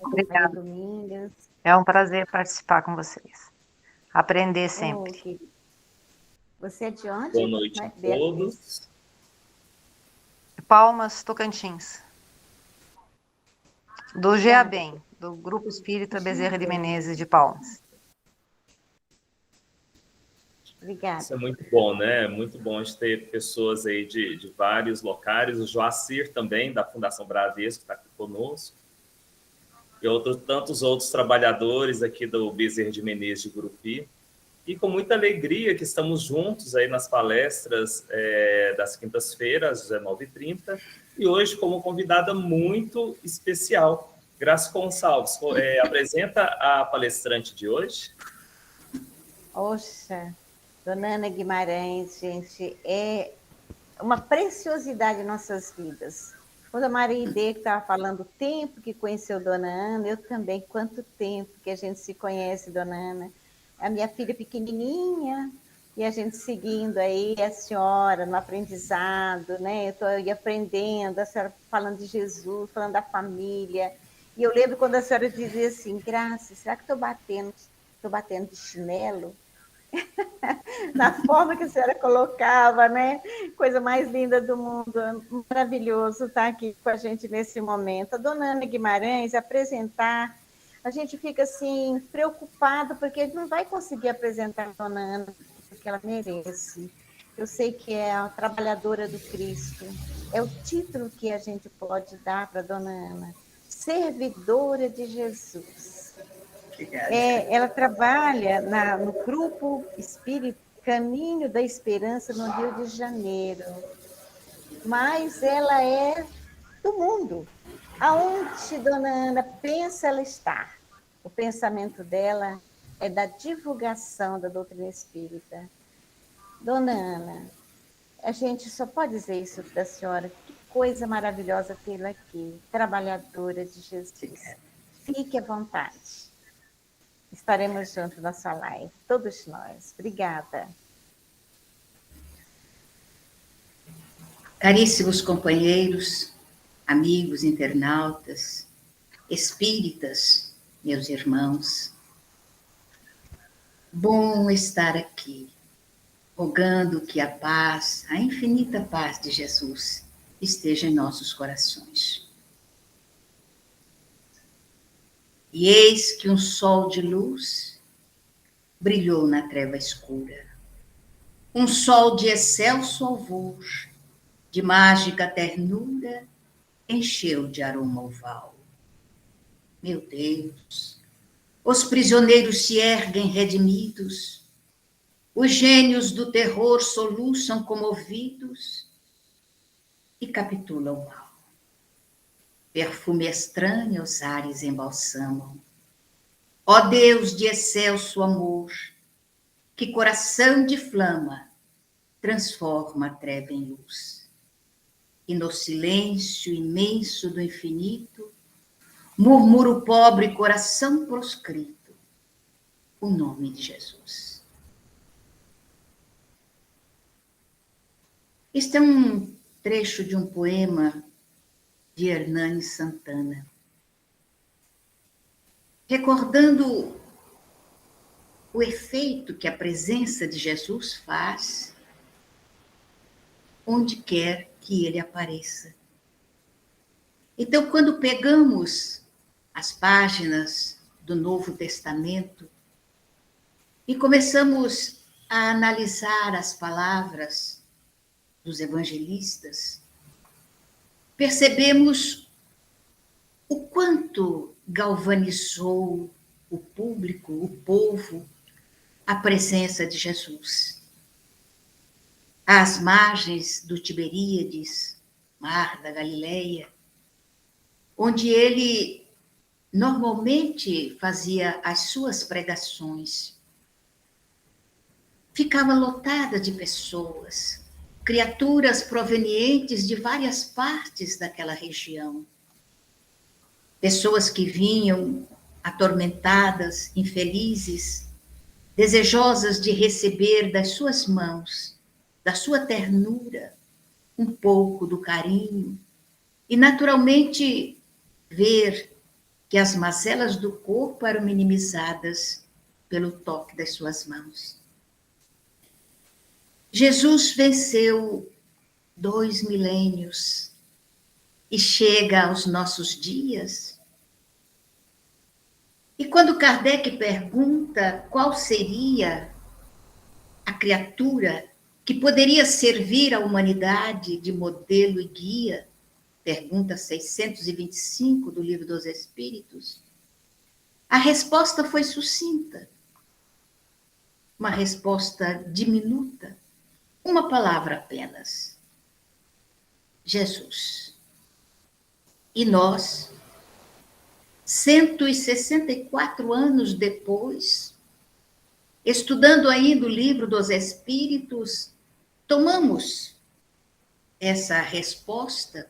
Maria Obrigada. Domingas. É um prazer participar com vocês. Aprender Oh, sempre. querido. Você é de onde? Boa noite a todos. Palmas, Tocantins. Do Obrigada. GEABEM, do Grupo Espírita Bezerra de Menezes de Palmas. Obrigada. Isso é muito bom, né? Muito bom de ter pessoas aí de vários locais. O Joacir também, da Fundação Bradesco, está aqui conosco. E tantos outros trabalhadores aqui do Bezerra de Menezes de Gurupi. E com muita alegria que estamos juntos aí nas palestras das quintas-feiras, às 19h30. E hoje, como convidada muito especial, Graça Gonçalves. Apresenta a palestrante de hoje. Oxa, Dona Ana Guimarães, gente, é uma preciosidade em nossas vidas. Quando a Maria Ide que estava falando o tempo que conheceu Dona Ana, eu também, quanto tempo que a gente se conhece, Dona Ana. A minha filha pequenininha, e a gente seguindo aí a senhora no aprendizado, né? Eu estou aí aprendendo, a senhora falando de Jesus, falando da família. E eu lembro quando a senhora dizia assim, Graça, será que estou batendo de chinelo? Na forma que a senhora colocava, né? Coisa mais linda do mundo, maravilhoso estar aqui com a gente nesse momento. A Dona Ana Guimarães apresentar, a gente fica assim preocupado porque a gente não vai conseguir apresentar a Dona Ana porque ela merece. Eu sei que é a trabalhadora do Cristo, é o título que a gente pode dar para a Dona Ana, servidora de Jesus. Ela trabalha no Grupo Espírita Caminho da Esperança no Rio de Janeiro, mas ela é do mundo. Aonde Dona Ana pensa, ela está. O pensamento dela é da divulgação da doutrina espírita. Dona Ana, a gente só pode dizer isso da senhora. Que coisa maravilhosa tê-la aqui, trabalhadora de Jesus. Fique à vontade. Estaremos juntos nessa live, todos nós. Obrigada. Caríssimos companheiros, amigos internautas, espíritas, meus irmãos, bom estar aqui, rogando que a paz, a infinita paz de Jesus, esteja em nossos corações. E eis que um sol de luz brilhou na treva escura. Um sol de excelso alvor, de mágica ternura, encheu de aroma o val. Meu Deus, os prisioneiros se erguem redimidos, os gênios do terror soluçam comovidos e capitulam o mal. Perfume estranho os ares embalsamam. Ó Deus de excelso amor, que coração de flama transforma a treva em luz. E no silêncio imenso do infinito, murmura o pobre coração proscrito o nome de Jesus. Este é um trecho de um poema de Hernani Santana, recordando o efeito que a presença de Jesus faz onde quer que ele apareça. Então, quando pegamos as páginas do Novo Testamento e começamos a analisar as palavras dos evangelistas, percebemos o quanto galvanizou o público, o povo, a presença de Jesus. Às margens do Tiberíades, mar da Galileia, onde ele normalmente fazia as suas pregações, ficava lotada de pessoas, criaturas provenientes de várias partes daquela região. Pessoas que vinham atormentadas, infelizes, desejosas de receber das suas mãos, da sua ternura, um pouco do carinho, e naturalmente ver que as mazelas do corpo eram minimizadas pelo toque das suas mãos. Jesus venceu 2 milênios e chega aos nossos dias. E quando Kardec pergunta qual seria a criatura que poderia servir à humanidade de modelo e guia, pergunta 625 do Livro dos Espíritos, a resposta foi sucinta, uma resposta diminuta, uma palavra apenas: Jesus. E nós, 164 anos depois, estudando ainda o Livro dos Espíritos, tomamos essa resposta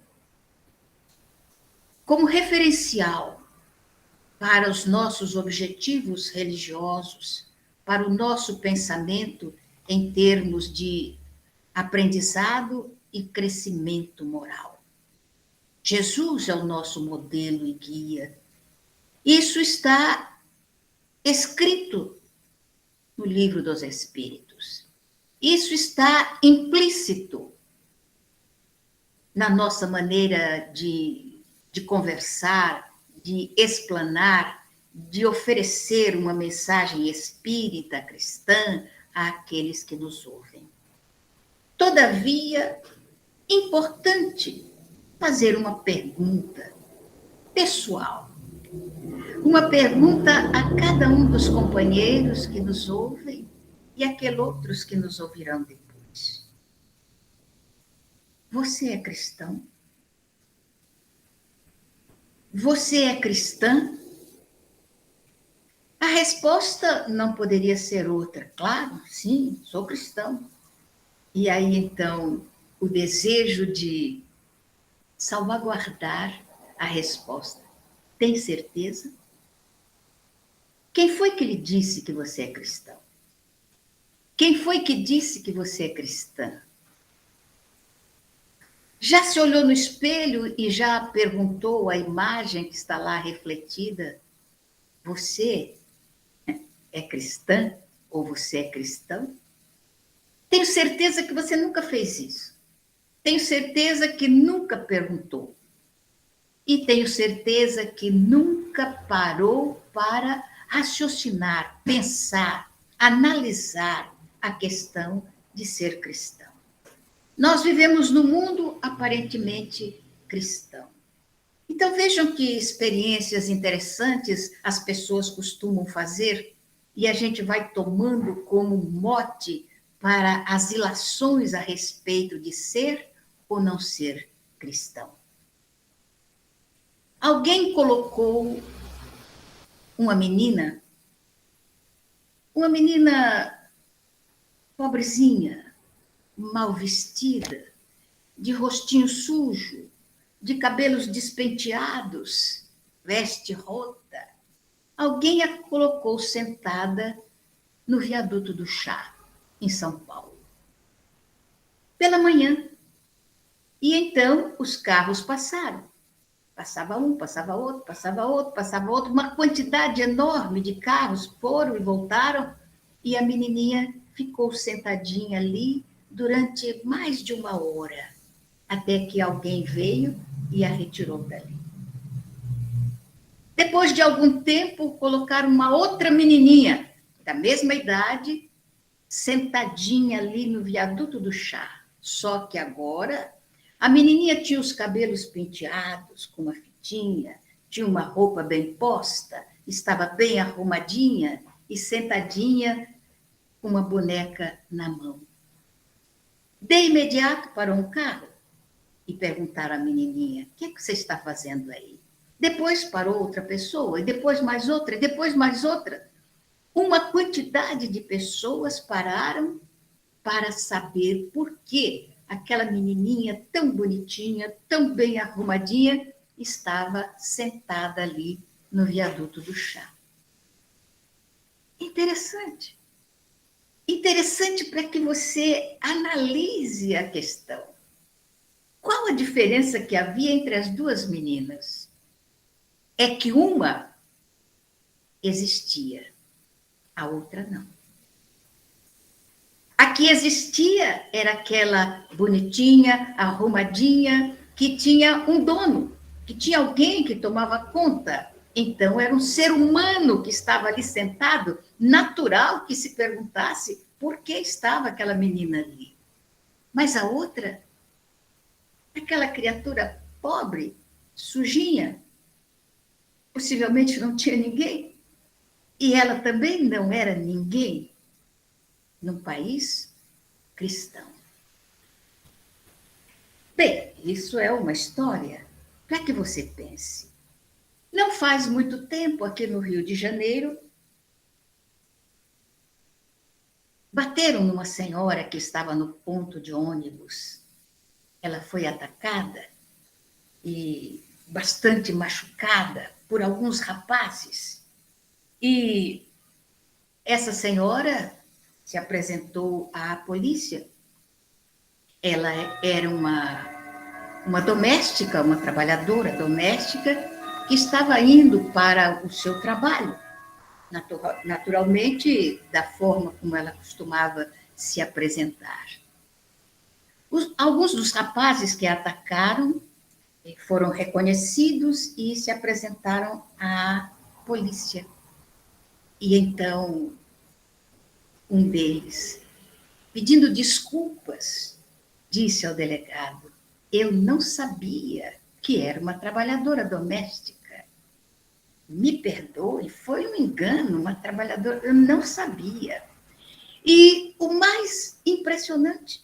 como referencial para os nossos objetivos religiosos, para o nosso pensamento em termos de aprendizado e crescimento moral. Jesus é o nosso modelo e guia. Isso está escrito no Livro dos Espíritos. Isso está implícito na nossa maneira de conversar, de explanar, de oferecer uma mensagem espírita, cristã, àqueles que nos ouvem. Todavia, importante fazer uma pergunta pessoal. Uma pergunta a cada um dos companheiros que nos ouvem e aqueles outros que nos ouvirão depois. Você é cristão? Você é cristã? A resposta não poderia ser outra. Claro, sim, sou cristão. E aí, então, o desejo de salvaguardar a resposta. Tem certeza? Quem foi que lhe disse que você é cristão? Quem foi que disse que você é cristã? Já se olhou no espelho e já perguntou à imagem que está lá refletida: você é cristã ou você é cristão? Tenho certeza que você nunca fez isso. Tenho certeza que nunca perguntou. E tenho certeza que nunca parou para raciocinar, pensar, analisar a questão de ser cristão. Nós vivemos num mundo aparentemente cristão. Então vejam que experiências interessantes as pessoas costumam fazer e a gente vai tomando como mote para as ilações a respeito de ser ou não ser cristão. Alguém colocou uma menina pobrezinha, mal vestida, de rostinho sujo, de cabelos despenteados, veste rota. Alguém a colocou sentada no viaduto do Chá, em São Paulo, pela manhã. E então os carros passaram. Passava um, passava outro, passava outro, passava outro. Uma quantidade enorme de carros foram e voltaram. E a menininha ficou sentadinha ali durante mais de 1 hora, até que alguém veio e a retirou dali. Depois de algum tempo, colocaram uma outra menininha, da mesma idade, sentadinha ali no viaduto do Chá. Só que agora a menininha tinha os cabelos penteados, com uma fitinha, tinha uma roupa bem posta, estava bem arrumadinha e sentadinha com uma boneca na mão. De imediato parou um carro e perguntaram à menininha: o que é que você está fazendo aí? Depois parou outra pessoa, e depois mais outra, e depois mais outra. Uma quantidade de pessoas pararam para saber por que aquela menininha tão bonitinha, tão bem arrumadinha, estava sentada ali no viaduto do Chá. Interessante. Interessante para que você analise a questão. Qual a diferença que havia entre as duas meninas? é que uma existia, a outra não. A que existia era aquela bonitinha, arrumadinha, que tinha um dono, que tinha alguém que tomava conta. Então, era um ser humano que estava ali sentado, natural que se perguntasse por que estava aquela menina ali. Mas a outra, aquela criatura pobre, sujinha, possivelmente não tinha ninguém, e ela também não era ninguém num país cristão. Bem, isso é uma história para que você pense. Não faz muito tempo, aqui no Rio de Janeiro, bateram numa senhora que estava no ponto de ônibus. Ela foi atacada e bastante machucada por alguns rapazes. E essa senhora se apresentou à polícia. Ela era uma doméstica, uma trabalhadora doméstica, que estava indo para o seu trabalho, naturalmente, da forma como ela costumava se apresentar. Alguns dos rapazes que a atacaram foram reconhecidos e se apresentaram à polícia. E então, um deles, pedindo desculpas, disse ao delegado: eu não sabia que era uma trabalhadora doméstica. Me perdoe, foi um engano, uma trabalhadora, eu não sabia. E o mais impressionante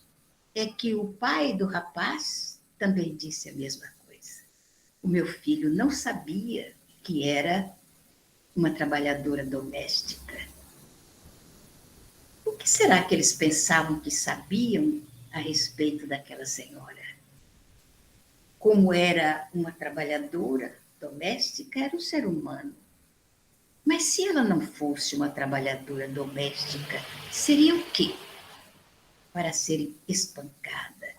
é que o pai do rapaz também disse a mesma coisa. O meu filho não sabia que era uma trabalhadora doméstica. O que será que eles pensavam que sabiam a respeito daquela senhora? Como era uma trabalhadora doméstica, era um ser humano. Mas se ela não fosse uma trabalhadora doméstica, seria o quê? Para ser espancada.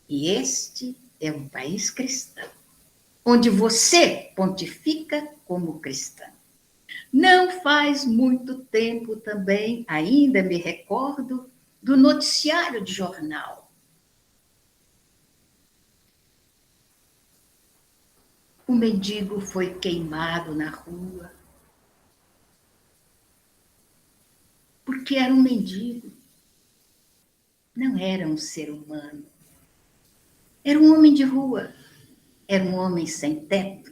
E este é um país cristão, onde você pontifica como cristão. Não faz muito tempo também, ainda me recordo, do noticiário de jornal. O mendigo foi queimado na rua, porque era um mendigo, não era um ser humano. Era um homem de rua, era um homem sem teto,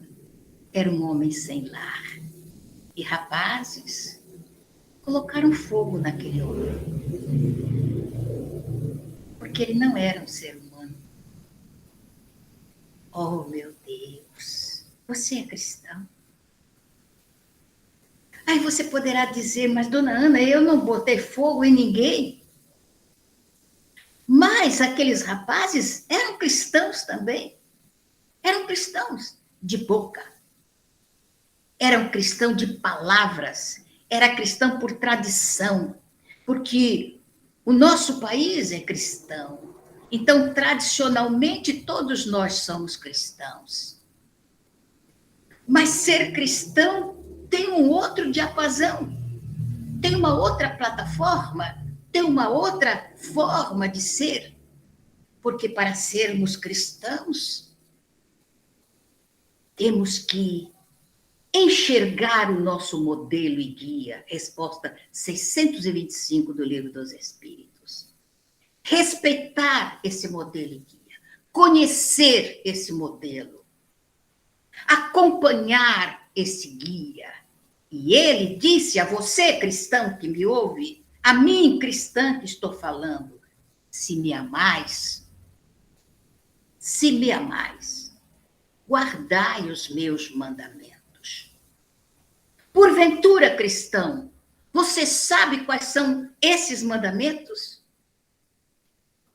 era um homem sem lar. E rapazes colocaram fogo naquele homem, porque ele não era um ser humano. Oh, meu Deus, você é cristão? Aí você poderá dizer: mas, dona Ana, eu não botei fogo em ninguém. Mas aqueles rapazes eram cristãos também. Eram cristãos de boca. Eram cristãos de palavras. Era cristão por tradição. Porque o nosso país é cristão. Então, tradicionalmente, todos nós somos cristãos. Mas ser cristão tem um outro diapasão, tem uma outra plataforma, tem uma outra forma de ser. Porque para sermos cristãos, temos que enxergar o nosso modelo e guia, resposta 625 do Livro dos Espíritos. Respeitar esse modelo e guia, conhecer esse modelo, acompanhar esse guia. E ele disse a você, cristão que me ouve, a mim, cristã que estou falando: se me amais, guardai os meus mandamentos. Porventura, cristão, você sabe quais são esses mandamentos?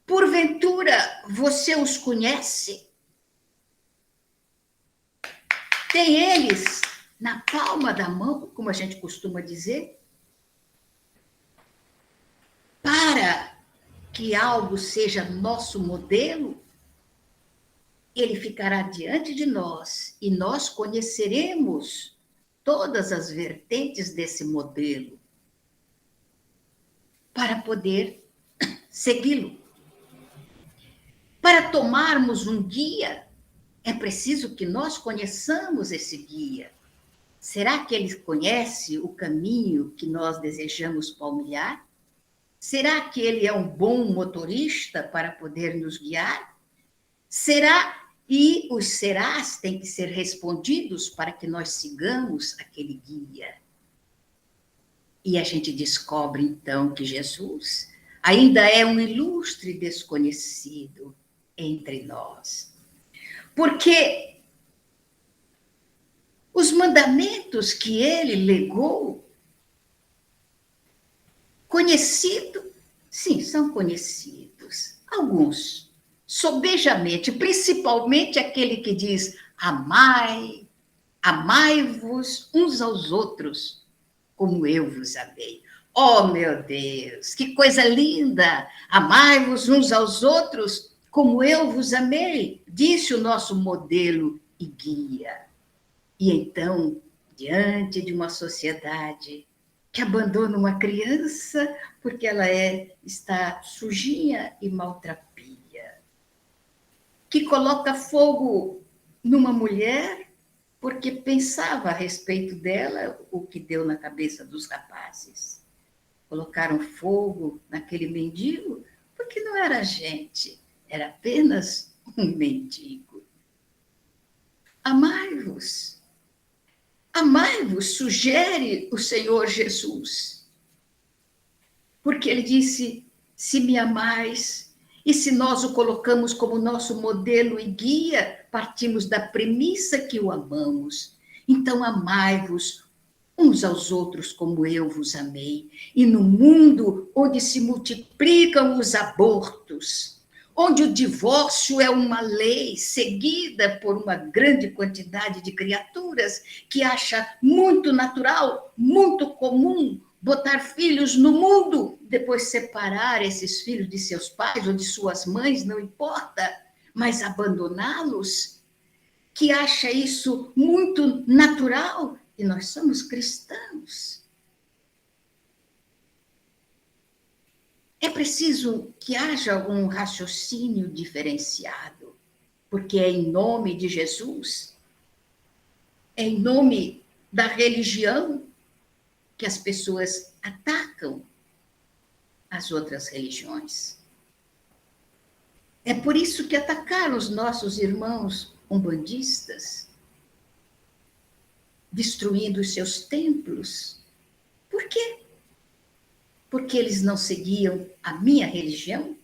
Porventura, você os conhece? Tem eles na palma da mão, como a gente costuma dizer? Para que algo seja nosso modelo, ele ficará diante de nós e nós conheceremos todas as vertentes desse modelo para poder segui-lo. Para tomarmos um guia, é preciso que nós conheçamos esse guia. Será que ele conhece o caminho que nós desejamos palmilhar? Será que ele é um bom motorista para poder nos guiar? Será? E os serás têm que ser respondidos para que nós sigamos aquele guia. E a gente descobre, então, que Jesus ainda é um ilustre desconhecido entre nós. Porque os mandamentos que ele legou, conhecido, sim, são conhecidos. Alguns, sobejamente, principalmente aquele que diz: amai-vos uns aos outros, como eu vos amei. Oh, meu Deus, que coisa linda! Amai-vos uns aos outros, como eu vos amei, disse o nosso modelo e guia. E então, diante de uma sociedade que abandona uma criança porque ela está sujinha e maltrapilha, que coloca fogo numa mulher porque pensava a respeito dela o que deu na cabeça dos rapazes. Colocaram fogo naquele mendigo porque não era gente, era apenas um mendigo. Amai-vos. Amai-vos, sugere o Senhor Jesus. Porque ele disse: se me amais, e se nós o colocamos como nosso modelo e guia, partimos da premissa que o amamos. Então, amai-vos uns aos outros como eu vos amei. E no mundo onde se multiplicam os abortos, onde o divórcio é uma lei seguida por uma grande quantidade de criaturas que acha muito natural, muito comum, botar filhos no mundo, depois separar esses filhos de seus pais ou de suas mães, não importa, mas abandoná-los, que acha isso muito natural, e nós somos cristãos. É preciso que haja um raciocínio diferenciado, porque é em nome de Jesus, é em nome da religião que as pessoas atacam as outras religiões. É por isso que atacaram os nossos irmãos umbandistas, destruindo os seus templos. Por quê? Porque eles não seguiam a minha religião?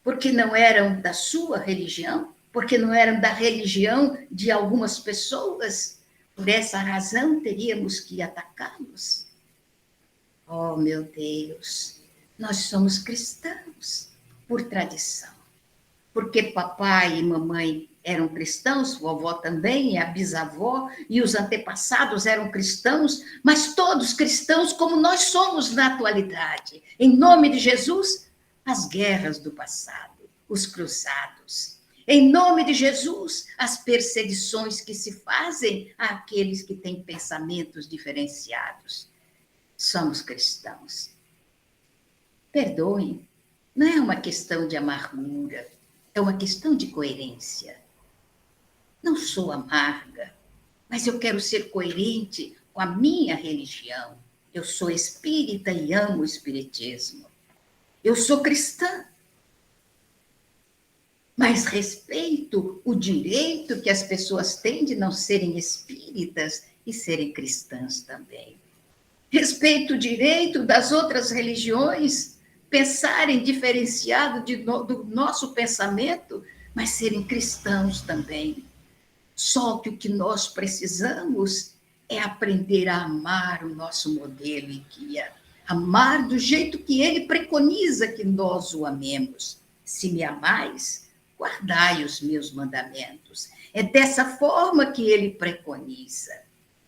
Porque não eram da sua religião? Porque não eram da religião de algumas pessoas? Por essa razão, teríamos que atacá-los? Oh, meu Deus, nós somos cristãos por tradição. Porque papai e mamãe eram cristãos, vovó também, a bisavó e os antepassados eram cristãos, mas todos cristãos como nós somos na atualidade. Em nome de Jesus, as guerras do passado, os cruzados. Em nome de Jesus, as perseguições que se fazem àqueles que têm pensamentos diferenciados. Somos cristãos. Perdoem, não é uma questão de amargura, é uma questão de coerência. Não sou amarga, mas eu quero ser coerente com a minha religião. Eu sou espírita e amo o espiritismo. Eu sou cristã, mas respeito o direito que as pessoas têm de não serem espíritas e serem cristãs também. Respeito o direito das outras religiões pensarem diferenciado do nosso pensamento, mas serem cristãos também. Só que o que nós precisamos é aprender a amar o nosso modelo e guia. Amar do jeito que ele preconiza que nós o amemos. Se me amais, guardai os meus mandamentos. É dessa forma que ele preconiza.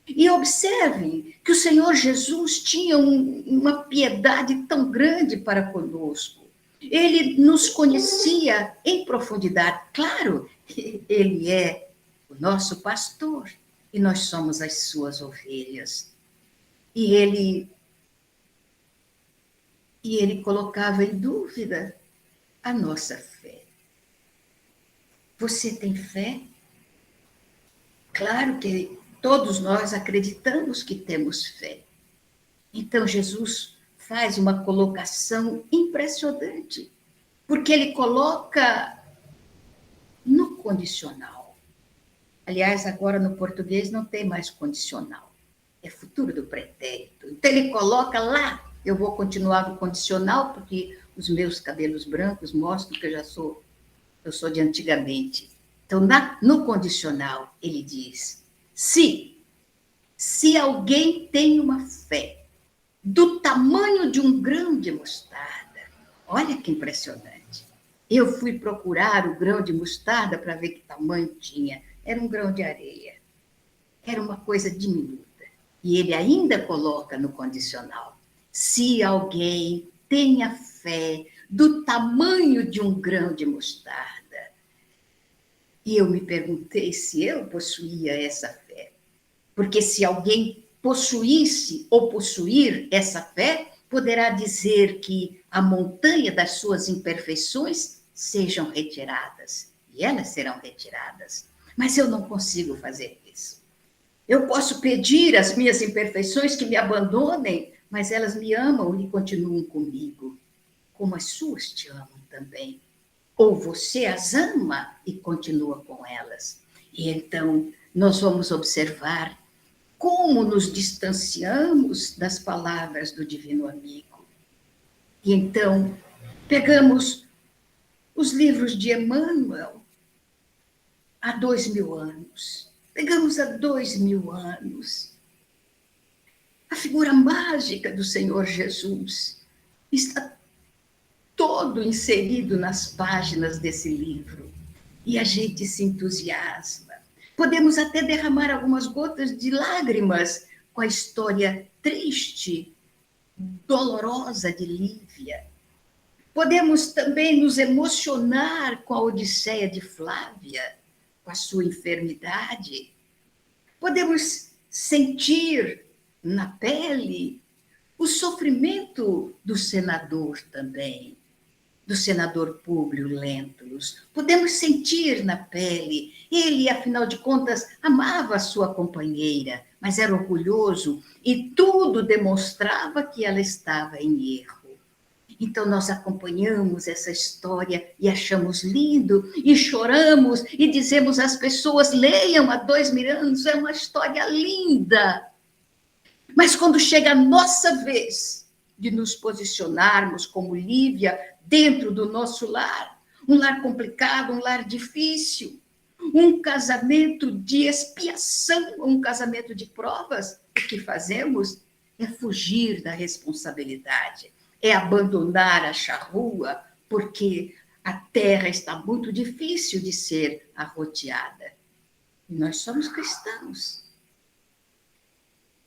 E observem que o Senhor Jesus tinha uma piedade tão grande para conosco. Ele nos conhecia em profundidade. Claro Ele é o nosso pastor e nós somos as suas ovelhas. E ele colocava em dúvida a nossa fé. Você tem fé? Claro que todos nós acreditamos que temos fé. Então Jesus faz uma colocação impressionante, porque ele coloca no condicional. Aliás, agora no português não tem mais condicional, é futuro do pretérito. Então ele coloca lá, eu vou continuar no condicional, porque os meus cabelos brancos mostram que eu sou de antigamente. Então, no condicional, ele diz, se alguém tem uma fé do tamanho de um grão de mostarda, olha que impressionante. Eu fui procurar o grão de mostarda para ver que tamanho tinha. Era um grão de areia. Era uma coisa diminuta. E ele ainda coloca no condicional, se alguém tem a fé do tamanho de um grão de mostarda. E eu me perguntei se eu possuía essa fé. Porque se alguém possuísse ou possuir essa fé, poderá dizer que a montanha das suas imperfeições sejam retiradas. E elas serão retiradas. Mas eu não consigo fazer isso. Eu posso pedir às minhas imperfeições que me abandonem, mas elas me amam e continuam comigo, como as suas te amam também. Ou você as ama e continua com elas. E então nós vamos observar como nos distanciamos das palavras do Divino Amigo. E então pegamos os livros de Emmanuel há 2000 anos. Pegamos há 2000 anos. A figura mágica do Senhor Jesus está todo inserido nas páginas desse livro. E a gente se entusiasma. Podemos até derramar algumas gotas de lágrimas com a história triste, dolorosa de Lívia. Podemos também nos emocionar com a Odisseia de Flávia, com a sua enfermidade. Podemos sentir na pele o sofrimento do senador também, do senador Públio Lentulus. Podemos sentir na pele. Ele, afinal de contas, amava a sua companheira, mas era orgulhoso e tudo demonstrava que ela estava em erro. Então nós acompanhamos essa história e achamos lindo, e choramos, e dizemos às pessoas, leiam há 2000 anos, é uma história linda. Mas quando chega a nossa vez de nos posicionarmos como Lívia dentro do nosso lar, um lar complicado, um lar difícil, um casamento de expiação, um casamento de provas, o que fazemos é fugir da responsabilidade, é abandonar a charrua, porque a terra está muito difícil de ser arroteada. E nós somos cristãos.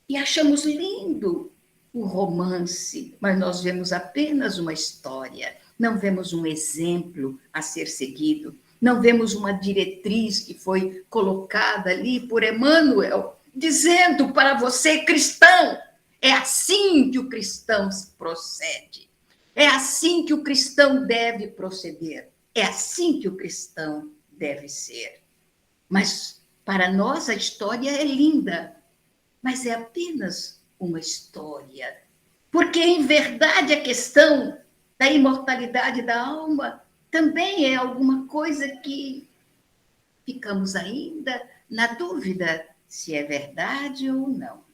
E achamos lindo o romance, mas nós vemos apenas uma história, não vemos um exemplo a ser seguido, não vemos uma diretriz que foi colocada ali por Emmanuel, dizendo para você, cristão, é assim que o cristão procede, é assim que o cristão deve proceder, é assim que o cristão deve ser. Mas para nós a história é linda, mas é apenas uma história. Porque, em verdade, a questão da imortalidade da alma também é alguma coisa que ficamos ainda na dúvida se é verdade ou não.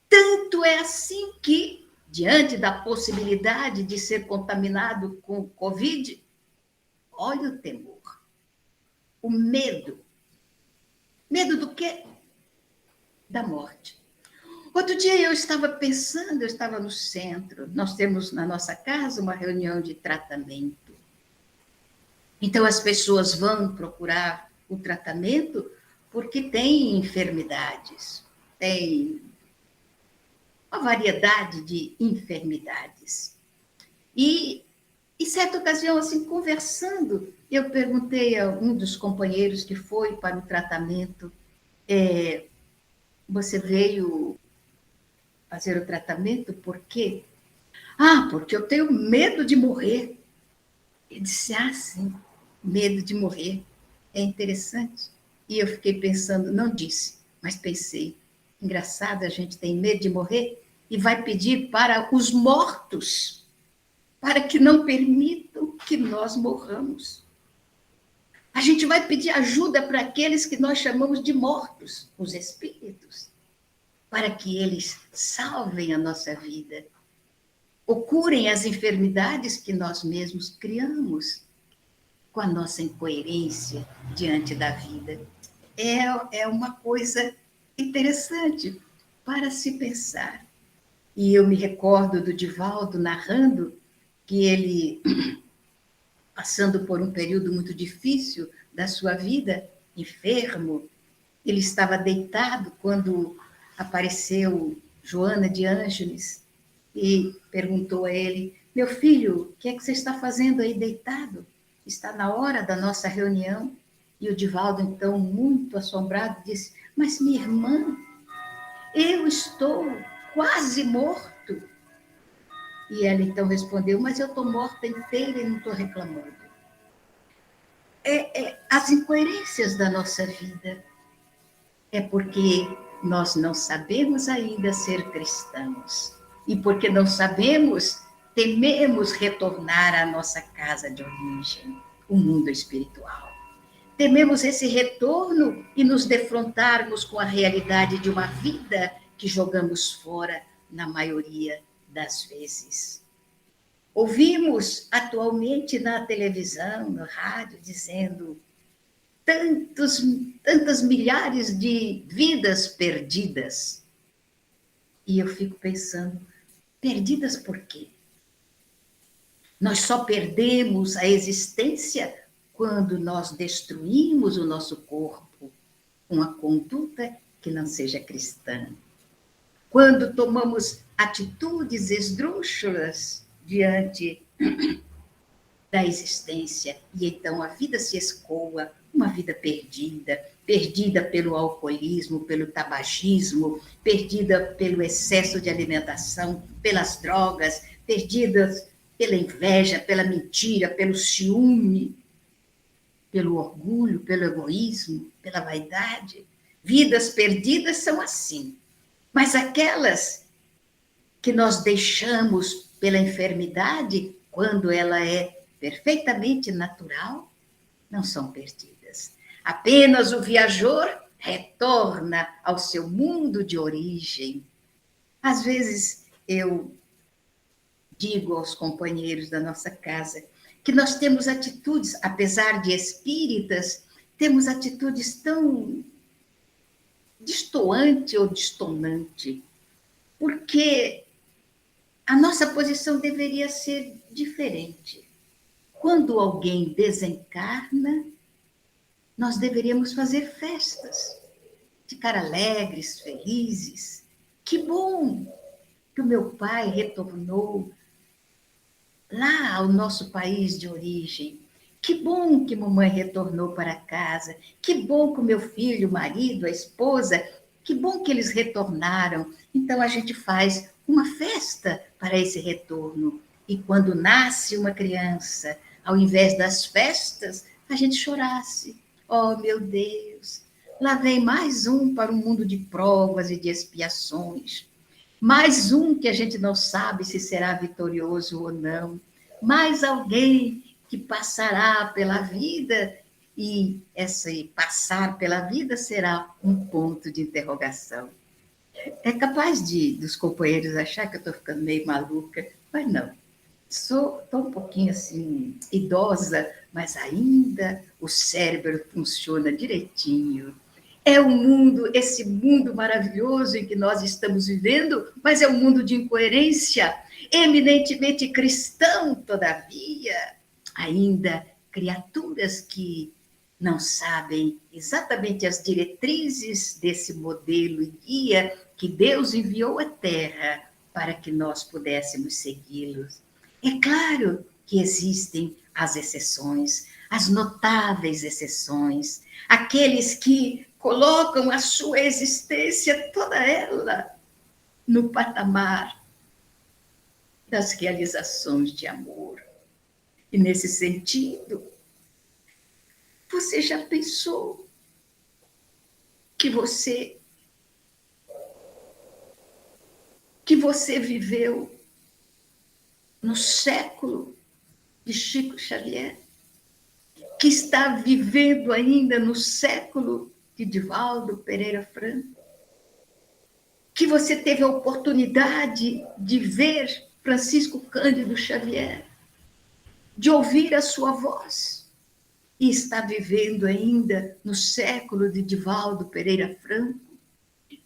Tanto é assim que, diante da possibilidade de ser contaminado com Covid, olha o temor, o medo. Medo do quê? Da morte. Outro dia eu estava pensando, eu estava no centro, nós temos na nossa casa uma reunião de tratamento. Então as pessoas vão procurar o tratamento porque têm enfermidades, tem uma variedade de enfermidades. E em certa ocasião, assim, conversando, eu perguntei a um dos companheiros que foi para o tratamento, você veio fazer o tratamento por quê? Ah, porque eu tenho medo de morrer. Ele disse, sim, medo de morrer. É interessante. E eu fiquei pensando, não disse, mas pensei, engraçado, a gente tem medo de morrer e vai pedir para os mortos, para que não permitam que nós morramos. A gente vai pedir ajuda para aqueles que nós chamamos de mortos, os espíritos, para que eles salvem a nossa vida, ou curem as enfermidades que nós mesmos criamos com a nossa incoerência diante da vida. É uma coisa interessante para se pensar. E eu me recordo do Divaldo narrando que ele, passando por um período muito difícil da sua vida, enfermo, ele estava deitado quando apareceu Joana de Ângeles e perguntou a ele, meu filho, o que é que você está fazendo aí deitado? Está na hora da nossa reunião. E o Divaldo, então, muito assombrado, disse, mas minha irmã, eu estou quase morto. E ela, então, respondeu, mas eu estou morta inteira e não estou reclamando. As incoerências da nossa vida é porque nós não sabemos ainda ser cristãos. E porque não sabemos, tememos retornar à nossa casa de origem, o mundo espiritual. Tememos esse retorno e nos defrontarmos com a realidade de uma vida que jogamos fora na maioria das vezes. Ouvimos atualmente na televisão, no rádio, dizendo tantas milhares de vidas perdidas. E eu fico pensando, perdidas por quê? Nós só perdemos a existência quando nós destruímos o nosso corpo com uma conduta que não seja cristã. Quando tomamos atitudes esdrúxulas diante da existência, e então a vida se escoa, uma vida perdida, perdida pelo alcoolismo, pelo tabagismo, perdida pelo excesso de alimentação, pelas drogas, perdidas pela inveja, pela mentira, pelo ciúme, pelo orgulho, pelo egoísmo, pela vaidade. Vidas perdidas são assim. Mas aquelas que nós deixamos pela enfermidade, quando ela é perfeitamente natural, não são perdidas. Apenas o viajor retorna ao seu mundo de origem. Às vezes eu digo aos companheiros da nossa casa que nós temos atitudes, apesar de espíritas, temos atitudes tão destoante ou distonante, porque a nossa posição deveria ser diferente. Quando alguém desencarna, nós deveríamos fazer festas, ficar alegres, felizes. Que bom que o meu pai retornou lá ao nosso país de origem. Que bom que mamãe retornou para casa. Que bom que o meu filho, o marido, a esposa, que bom que eles retornaram. Então a gente faz uma festa para esse retorno. E quando nasce uma criança, ao invés das festas, a gente chorasse. Oh, meu Deus, lá vem mais um para um mundo de provas e de expiações. Mais um que a gente não sabe se será vitorioso ou não. Mais alguém que passará pela vida e esse passar pela vida será um ponto de interrogação. É capaz dos companheiros achar que eu estou ficando meio maluca, mas não. Estou um pouquinho assim, idosa, mas ainda o cérebro funciona direitinho. É um mundo, esse mundo maravilhoso em que nós estamos vivendo, mas é um mundo de incoerência, eminentemente cristão, todavia. Ainda criaturas que não sabem exatamente as diretrizes desse modelo e guia que Deus enviou à Terra para que nós pudéssemos segui-los. É claro que existem as exceções, as notáveis exceções, aqueles que colocam a sua existência, toda ela, no patamar das realizações de amor. E nesse sentido, você já pensou que você viveu no século de Chico Xavier, que está vivendo ainda no século de Divaldo Pereira Franco, que você teve a oportunidade de ver Francisco Cândido Xavier, de ouvir a sua voz, e está vivendo ainda no século de Divaldo Pereira Franco,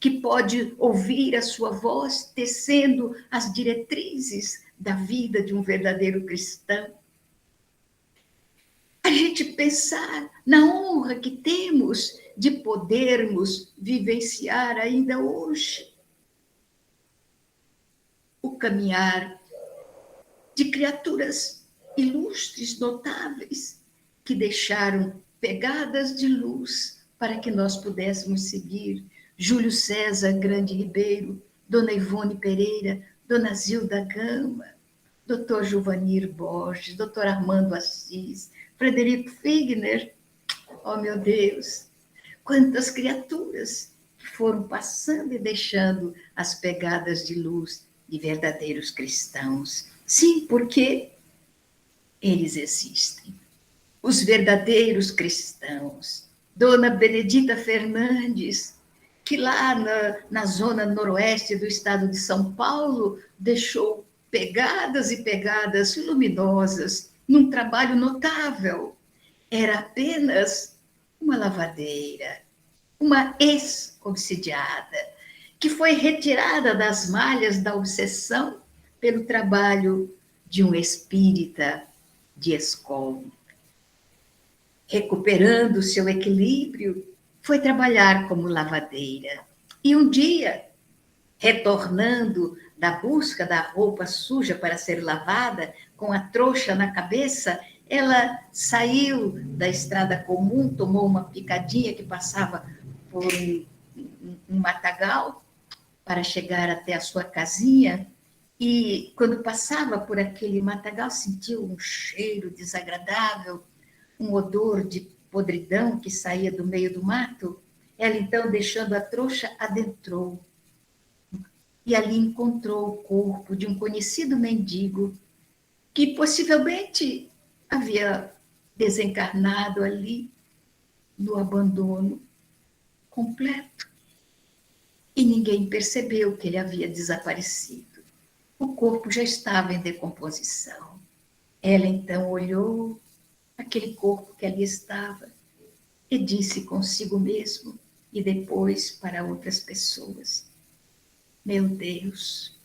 que pode ouvir a sua voz tecendo as diretrizes da vida de um verdadeiro cristão. A gente pensar na honra que temos de podermos vivenciar ainda hoje o caminhar de criaturas ilustres, notáveis, que deixaram pegadas de luz para que nós pudéssemos seguir. Júlio César Grande Ribeiro, Dona Ivone Pereira, Dona Zilda Gama, Dr. Juvanir Borges, Dr. Armando Assis, Frederico Figner. Oh, meu Deus, quantas criaturas que foram passando e deixando as pegadas de luz de verdadeiros cristãos. Sim, porque eles existem. Os verdadeiros cristãos. Dona Benedita Fernandes, que lá na zona noroeste do estado de São Paulo deixou pegadas e pegadas luminosas num trabalho notável. Era apenas uma lavadeira, uma ex-obsidiada, que foi retirada das malhas da obsessão pelo trabalho de um espírita de escola. Recuperando seu equilíbrio, foi trabalhar como lavadeira. E um dia, retornando da busca da roupa suja para ser lavada, com a trouxa na cabeça, ela saiu da estrada comum, tomou uma picadinha que passava por um matagal para chegar até a sua casinha, e quando passava por aquele matagal, sentiu um cheiro desagradável, um odor de podridão que saía do meio do mato. Ela, então, deixando a trouxa, adentrou. E ali encontrou o corpo de um conhecido mendigo que possivelmente havia desencarnado ali no abandono completo. E ninguém percebeu que ele havia desaparecido. O corpo já estava em decomposição. Ela, então, olhou aquele corpo que ali estava e disse consigo mesmo e depois para outras pessoas: meu Deus,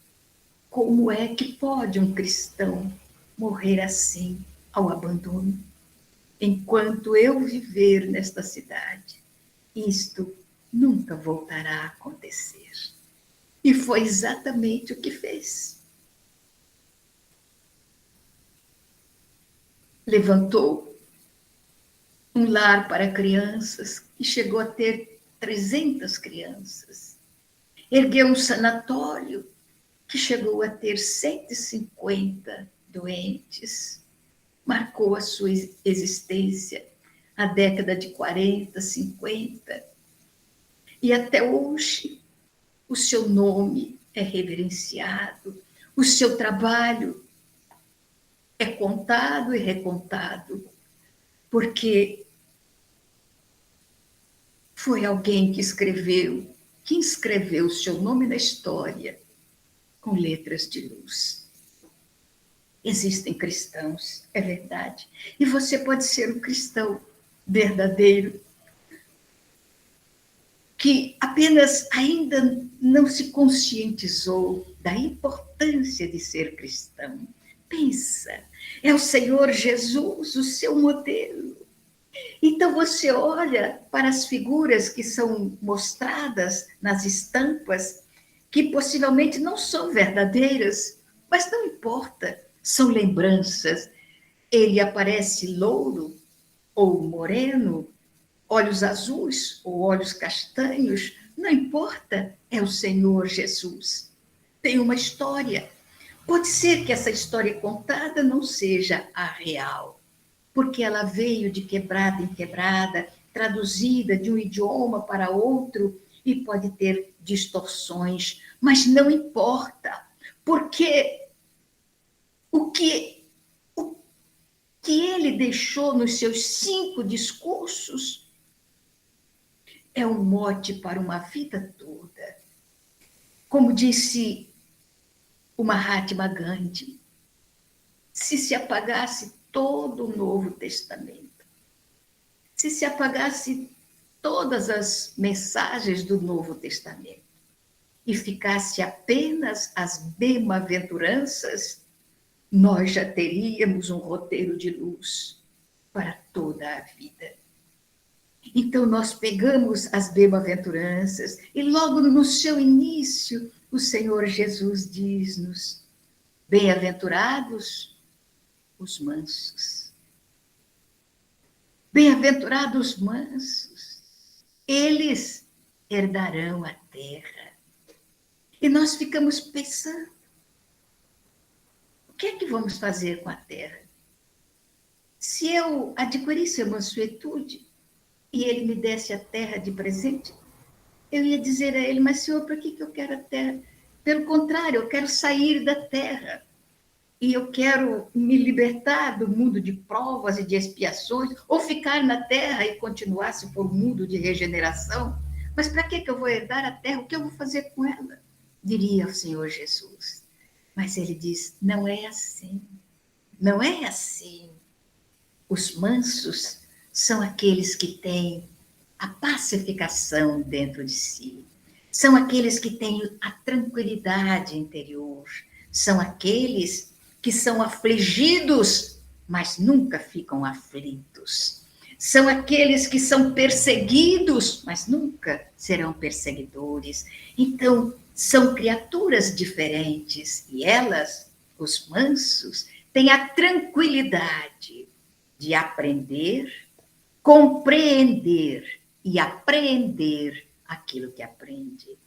como é que pode um cristão morrer assim ao abandono? Enquanto eu viver nesta cidade, isto nunca voltará a acontecer. E foi exatamente o que fez. Levantou um lar para crianças e chegou a ter 300 crianças. Ergueu um sanatório que chegou a ter 150 doentes. Marcou a sua existência a década de 40, 50. E até hoje o seu nome é reverenciado, o seu trabalho é contado e recontado, porque foi alguém que inscreveu o seu nome na história com letras de luz. Existem cristãos, é verdade, e você pode ser um cristão verdadeiro, que apenas ainda não se conscientizou da importância de ser cristão. Pensa, é o Senhor Jesus, o seu modelo. Então você olha para as figuras que são mostradas nas estampas, que possivelmente não são verdadeiras, mas não importa, são lembranças. Ele aparece louro ou moreno, olhos azuis ou olhos castanhos, não importa, é o Senhor Jesus. Tem uma história. Pode ser que essa história contada não seja a real, porque ela veio de quebrada em quebrada, traduzida de um idioma para outro, e pode ter distorções, mas não importa, porque o que, o que ele deixou nos seus 5 discursos é um mote para uma vida toda. Como disse o Mahatma Gandhi, se apagasse todo o Novo Testamento, se apagasse todas as mensagens do Novo Testamento e ficasse apenas as bem-aventuranças, nós já teríamos um roteiro de luz para toda a vida. Então, nós pegamos as bem-aventuranças e logo no seu início, o Senhor Jesus diz-nos: bem-aventurados os mansos. Bem-aventurados os mansos, eles herdarão a terra. E nós ficamos pensando, o que é que vamos fazer com a terra? Se eu adquirisse a mansuetude e ele me desse a terra de presente, eu ia dizer a ele: mas Senhor, para que eu quero a terra? Pelo contrário, eu quero sair da terra. E eu quero me libertar do mundo de provas e de expiações, ou ficar na terra e continuar se for um mundo de regeneração. Mas para que eu vou herdar a terra? O que eu vou fazer com ela? Diria o Senhor Jesus. Mas ele diz: não é assim. Não é assim. Os mansos são aqueles que têm a pacificação dentro de si. São aqueles que têm a tranquilidade interior. São aqueles que são afligidos, mas nunca ficam aflitos. São aqueles que são perseguidos, mas nunca serão perseguidores. Então, são criaturas diferentes e elas, os mansos, têm a tranquilidade de aprender, compreender e apreender aquilo que aprende.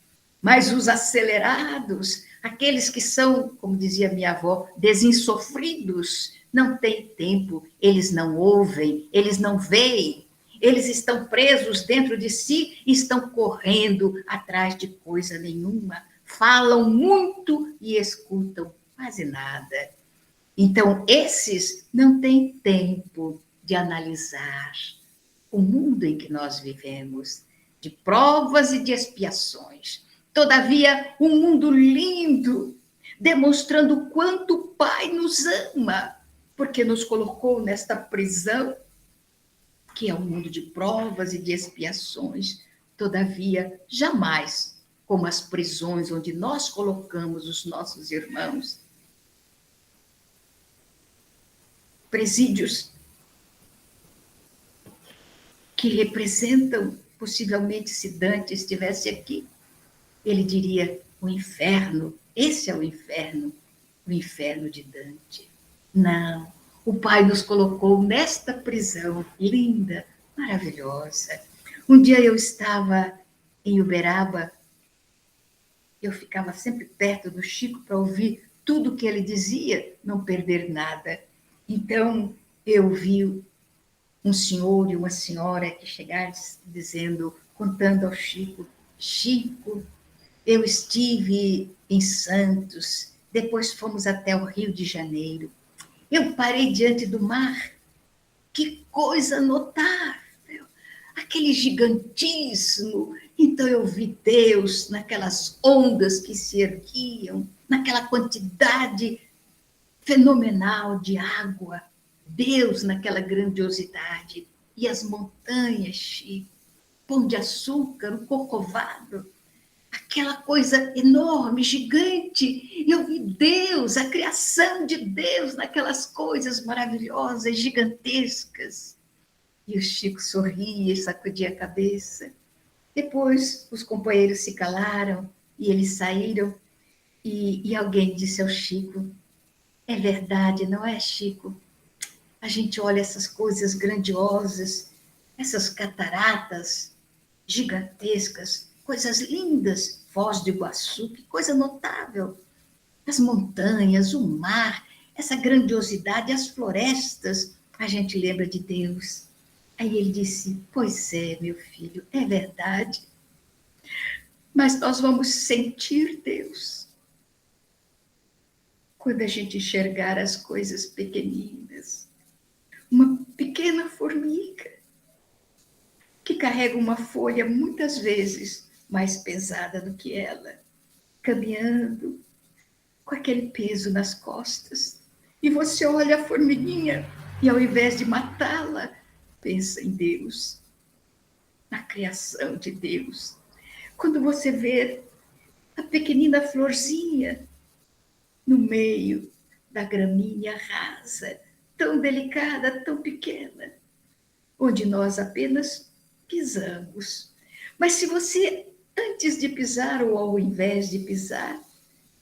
Mas os acelerados, aqueles que são, como dizia minha avó, desinsofridos, não têm tempo, eles não ouvem, eles não veem, eles estão presos dentro de si e estão correndo atrás de coisa nenhuma, falam muito e escutam quase nada. Então, esses não têm tempo de analisar o mundo em que nós vivemos, de provas e de expiações. Todavia, um mundo lindo, demonstrando o quanto o Pai nos ama, porque nos colocou nesta prisão, que é um mundo de provas e de expiações. Todavia, jamais como as prisões onde nós colocamos os nossos irmãos. Presídios que representam, possivelmente, se Dante estivesse aqui, ele diria: o inferno, esse é o inferno de Dante. Não, o Pai nos colocou nesta prisão linda, maravilhosa. Um dia eu estava em Uberaba, eu ficava sempre perto do Chico para ouvir tudo o que ele dizia, não perder nada. Então, eu vi um senhor e uma senhora que chegaram dizendo, contando ao Chico: Chico, eu estive em Santos, depois fomos até o Rio de Janeiro. Eu parei diante do mar. Que coisa notável! Aquele gigantismo. Então eu vi Deus naquelas ondas que se erguiam, naquela quantidade fenomenal de água. Deus naquela grandiosidade. E as montanhas, Chico, Pão de Açúcar, o Corcovado, aquela coisa enorme, gigante. Eu vi Deus, a criação de Deus naquelas coisas maravilhosas, gigantescas. E o Chico sorria e sacudia a cabeça. Depois os companheiros se calaram e eles saíram. E alguém disse ao Chico: é verdade, não é, Chico? a gente olha essas coisas grandiosas, essas cataratas gigantescas, coisas lindas, Foz do Iguaçu, que coisa notável. As montanhas, o mar, essa grandiosidade, as florestas, a gente lembra de Deus. Aí ele disse: pois é, meu filho, é verdade, mas nós vamos sentir Deus quando a gente enxergar as coisas pequeninas. Uma pequena formiga que carrega uma folha muitas vezes mais pesada do que ela, caminhando com aquele peso nas costas. E você olha a formiguinha e, ao invés de matá-la, pensa em Deus, na criação de Deus. Quando você vê a pequenina florzinha no meio da gramínea rasa, tão delicada, tão pequena, onde nós apenas pisamos. Mas se você, antes de pisar ou ao invés de pisar,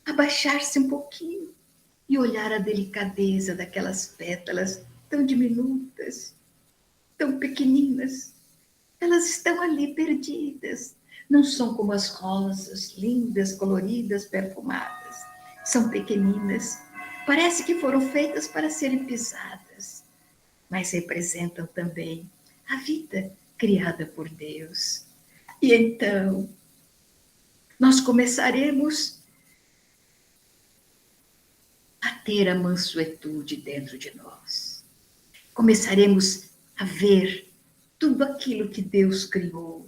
abaixar-se um pouquinho e olhar a delicadeza daquelas pétalas tão diminutas, tão pequeninas, elas estão ali perdidas. Não são como as rosas, lindas, coloridas, perfumadas. São pequeninas. Parece que foram feitas para serem pisadas, mas representam também a vida criada por Deus. E então, nós começaremos a ter a mansuetude dentro de nós. Começaremos a ver tudo aquilo que Deus criou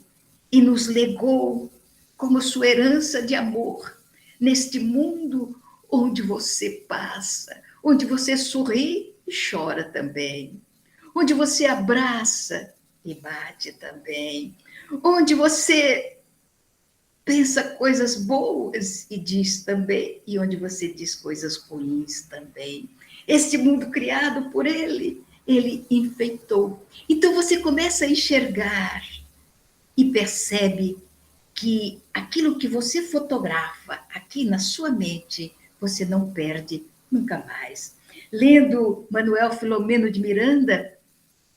e nos legou como sua herança de amor neste mundo onde você passa, onde você sorri e chora também, onde você abraça e bate também, onde você pensa coisas boas e diz também, e onde você diz coisas ruins também. Este mundo criado por ele enfeitou. Então você começa a enxergar e percebe que aquilo que você fotografa aqui na sua mente, você não perde nunca mais. Lendo Manuel Filomeno de Miranda,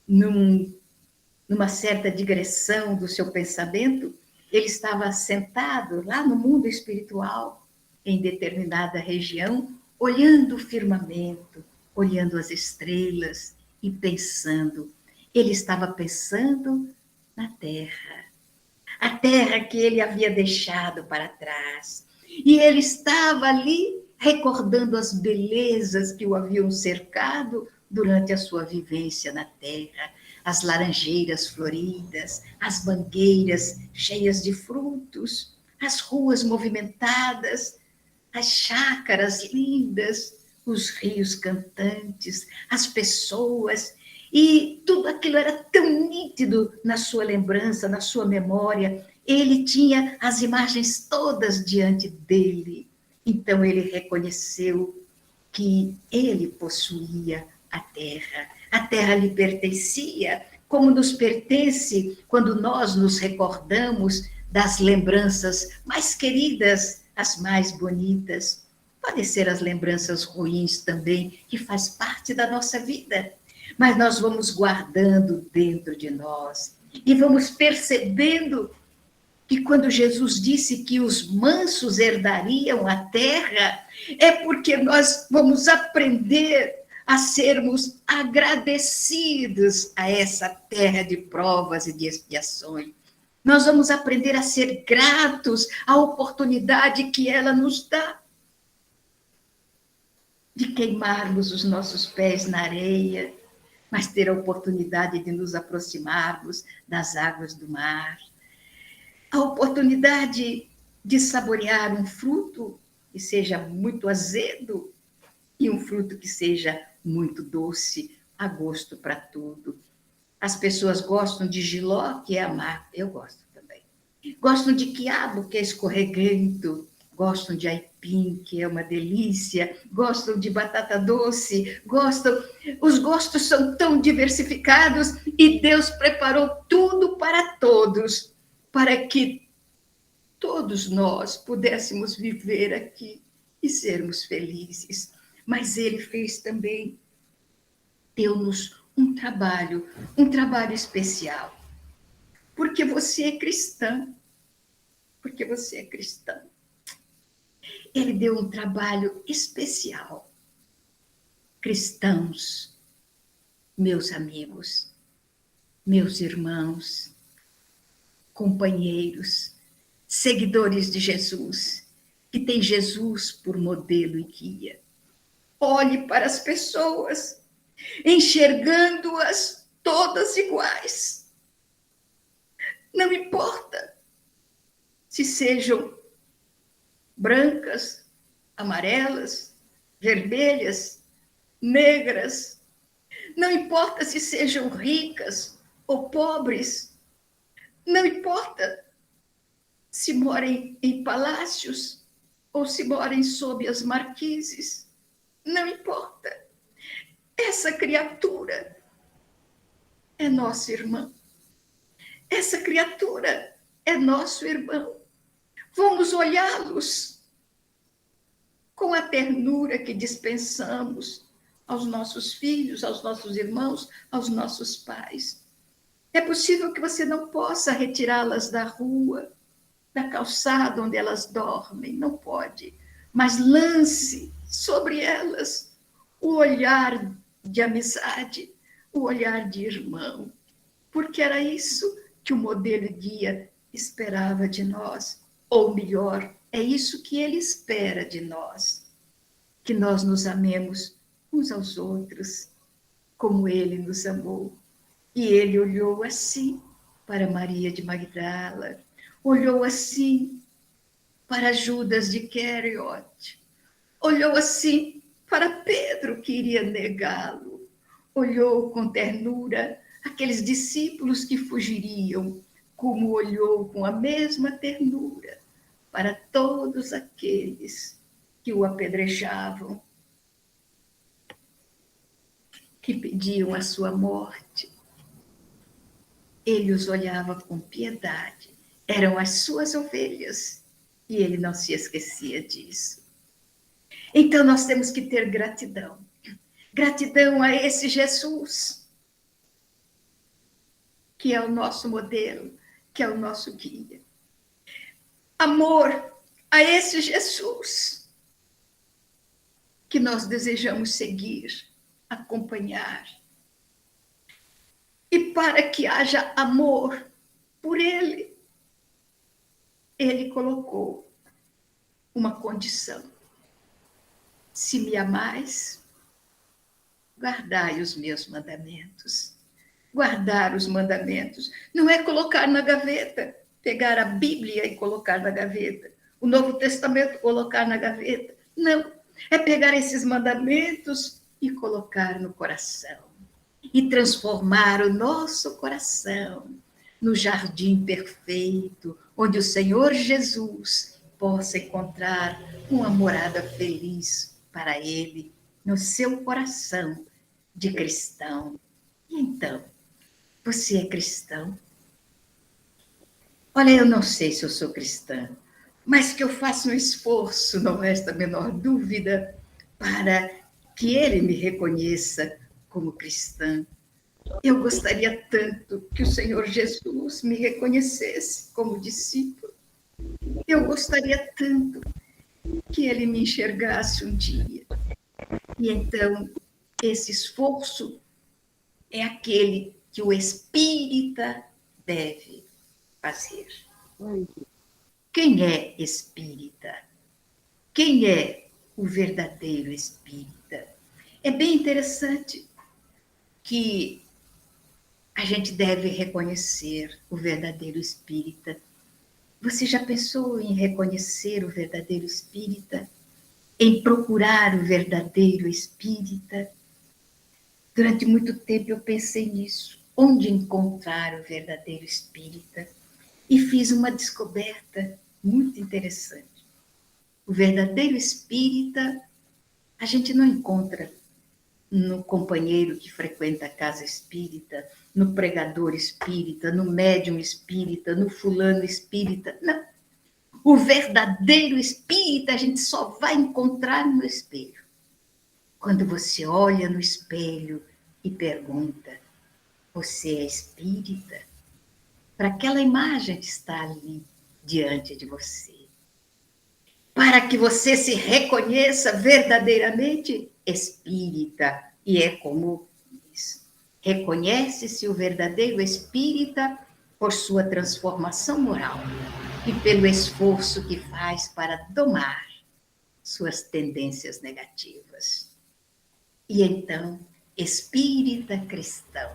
numa certa digressão do seu pensamento, ele estava sentado lá no mundo espiritual, em determinada região, olhando o firmamento, olhando as estrelas e pensando. Ele estava pensando na terra, a terra que ele havia deixado para trás. E ele estava ali recordando as belezas que o haviam cercado durante a sua vivência na terra, as laranjeiras floridas, as mangueiras cheias de frutos, as ruas movimentadas, as chácaras lindas, os rios cantantes, as pessoas, e tudo aquilo era tão nítido na sua lembrança, na sua memória. Ele tinha as imagens todas diante dele. Então ele reconheceu que ele possuía a terra lhe pertencia, como nos pertence quando nós nos recordamos das lembranças mais queridas, as mais bonitas. Podem ser as lembranças ruins também, que faz parte da nossa vida, mas nós vamos guardando dentro de nós e vamos percebendo que quando Jesus disse que os mansos herdariam a terra, é porque nós vamos aprender a sermos agradecidos a essa terra de provas e de expiações. Nós vamos aprender a ser gratos à oportunidade que ela nos dá de queimarmos os nossos pés na areia, mas ter a oportunidade de nos aproximarmos das águas do mar, a oportunidade de saborear um fruto que seja muito azedo e um fruto que seja muito doce, a gosto para tudo. As pessoas gostam de jiló, que é amargo, eu gosto também. Gostam de quiabo, que é escorregante, gostam de aipim, que é uma delícia, gostam de batata doce, os gostos são tão diversificados e Deus preparou tudo para todos, para que todos nós pudéssemos viver aqui e sermos felizes. Mas ele fez também deu-nos um trabalho especial. Porque você é cristã. Porque você é cristã. Ele deu um trabalho especial. Cristãos, meus amigos, meus irmãos, companheiros, seguidores de Jesus, que tem Jesus por modelo e guia. Olhe para as pessoas, enxergando-as todas iguais. Não importa se sejam brancas, amarelas, vermelhas, negras. Não importa se sejam ricas ou pobres. Não importa se morem em palácios ou se morem sob as marquises. Não importa. Essa criatura é nossa irmã. Essa criatura é nosso irmão. Vamos olhá-los com a ternura que dispensamos aos nossos filhos, aos nossos irmãos, aos nossos pais. É possível que você não possa retirá-las da rua, da calçada onde elas dormem, não pode. Mas lance sobre elas o olhar de amizade, o olhar de irmão, porque era isso que o modelo guia esperava de nós, ou melhor, é isso que ele espera de nós, que nós nos amemos uns aos outros, como ele nos amou. E ele olhou assim para Maria de Magdala, olhou assim para Judas de Queriote, olhou assim para Pedro, que iria negá-lo, olhou com ternura aqueles discípulos que fugiriam, como olhou com a mesma ternura para todos aqueles que o apedrejavam, que pediam a sua morte. Ele os olhava com piedade, eram as suas ovelhas, e ele não se esquecia disso. Então nós temos que ter gratidão. Gratidão a esse Jesus, que é o nosso modelo, que é o nosso guia. Amor a esse Jesus, que nós desejamos seguir, acompanhar. E para que haja amor por ele, ele colocou uma condição. Se me amais, guardai os meus mandamentos. Guardar os mandamentos não é colocar na gaveta, pegar a Bíblia e colocar na gaveta, o Novo Testamento colocar na gaveta. Não, é pegar esses mandamentos e colocar no coração e transformar o nosso coração no jardim perfeito, onde o Senhor Jesus possa encontrar uma morada feliz para ele, no seu coração de cristão. E então, você é cristão? Olha, eu não sei se eu sou cristã, mas que eu faço um esforço, não resta a menor dúvida, para que ele me reconheça como cristã. Eu gostaria tanto que o Senhor Jesus me reconhecesse como discípulo. Eu gostaria tanto que ele me enxergasse um dia. E então, esse esforço é aquele que o espírita deve fazer. Quem é espírita? Quem é o verdadeiro espírita? É bem interessante que a gente deve reconhecer o verdadeiro espírita. Você já pensou em reconhecer o verdadeiro espírita? Em procurar o verdadeiro espírita? Durante muito tempo eu pensei nisso. Onde encontrar o verdadeiro espírita? E fiz uma descoberta muito interessante. O verdadeiro espírita a gente não encontra no companheiro que frequenta a casa espírita, no pregador espírita, no médium espírita, no fulano espírita. Não. O verdadeiro espírita a gente só vai encontrar no espelho. Quando você olha no espelho e pergunta: você é espírita? Para aquela imagem que está ali diante de você. Para que você se reconheça verdadeiramente espírita. E é como diz: reconhece-se o verdadeiro espírita por sua transformação moral e pelo esforço que faz para domar suas tendências negativas. E então, espírita cristão,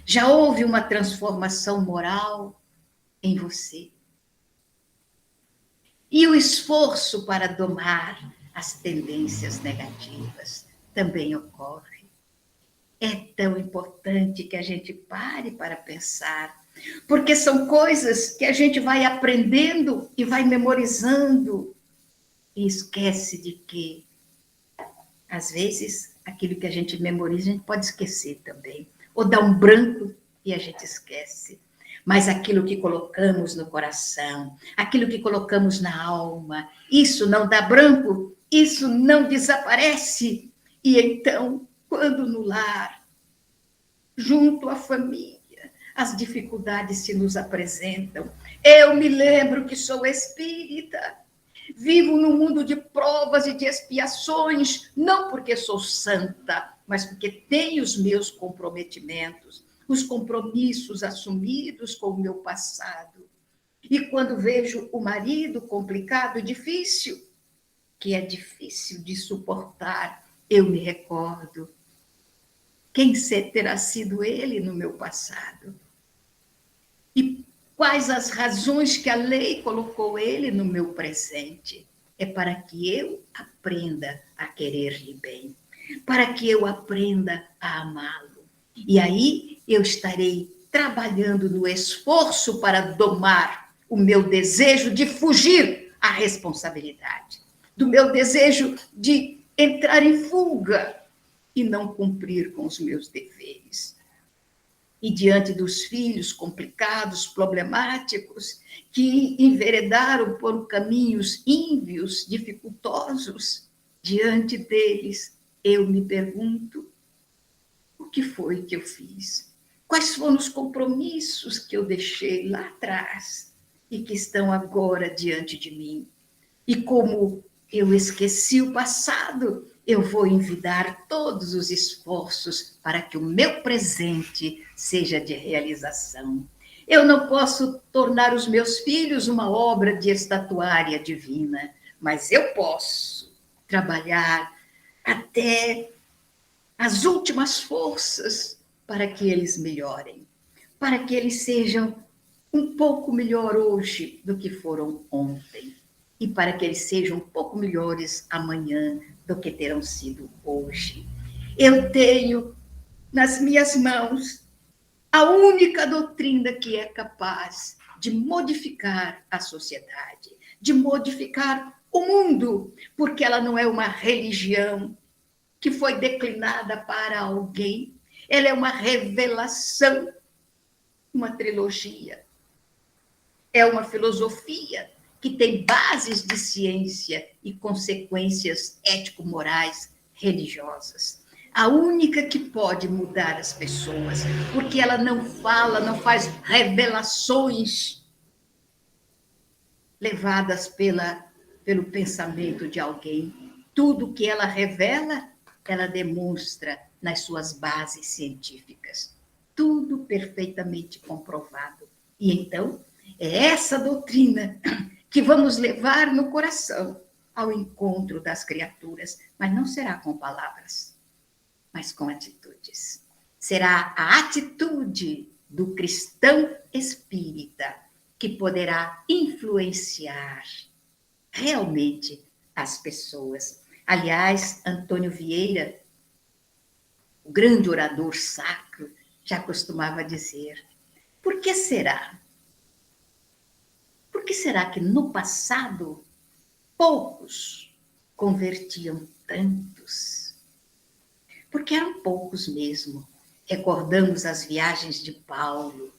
já houve uma transformação moral em você? E o esforço para domar as tendências negativas também ocorre. É tão importante que a gente pare para pensar, porque são coisas que a gente vai aprendendo e vai memorizando e esquece de que, às vezes, aquilo que a gente memoriza a gente pode esquecer também, ou dá um branco e a gente esquece. Mas aquilo que colocamos no coração, aquilo que colocamos na alma, isso não dá branco, isso não desaparece. E então, quando no lar, junto à família, as dificuldades se nos apresentam, eu me lembro que sou espírita, vivo num mundo de provas e de expiações, não porque sou santa, mas porque tenho os meus comprometimentos, os compromissos assumidos com o meu passado. E quando vejo o marido complicado e difícil, que é difícil de suportar, eu me recordo: quem terá sido ele no meu passado? E quais as razões que a lei colocou ele no meu presente? É para que eu aprenda a querer-lhe bem, para que eu aprenda a amá-lo. E aí eu estarei trabalhando no esforço para domar o meu desejo de fugir à responsabilidade, do meu desejo de entrar em fuga e não cumprir com os meus deveres. E diante dos filhos complicados, problemáticos, que enveredaram por caminhos ímpios, dificultosos, diante deles, eu me pergunto: o que foi que eu fiz? Quais foram os compromissos que eu deixei lá atrás e que estão agora diante de mim? E como eu esqueci o passado, eu vou envidar todos os esforços para que o meu presente seja de realização. Eu não posso tornar os meus filhos uma obra de estatuária divina, mas eu posso trabalhar até as últimas forças para que eles melhorem, para que eles sejam um pouco melhor hoje do que foram ontem, e para que eles sejam um pouco melhores amanhã do que terão sido hoje. Eu tenho nas minhas mãos a única doutrina que é capaz de modificar a sociedade, de modificar o mundo, porque ela não é uma religião que foi declinada para alguém, ela é uma revelação, uma trilogia, é uma filosofia que tem bases de ciência e consequências ético-morais religiosas. A única que pode mudar as pessoas, porque ela não fala, não faz revelações levadas pelo pensamento de alguém. Tudo que ela revela, ela demonstra nas suas bases científicas. Tudo perfeitamente comprovado. E então, é essa doutrina que vamos levar no coração ao encontro das criaturas, mas não será com palavras, mas com atitudes. Será a atitude do cristão espírita que poderá influenciar realmente as pessoas. Aliás, Antônio Vieira, o grande orador sacro, já costumava dizer: por que será? Por que será que no passado poucos convertiam tantos? Porque eram poucos mesmo. Recordamos as viagens de Paulo,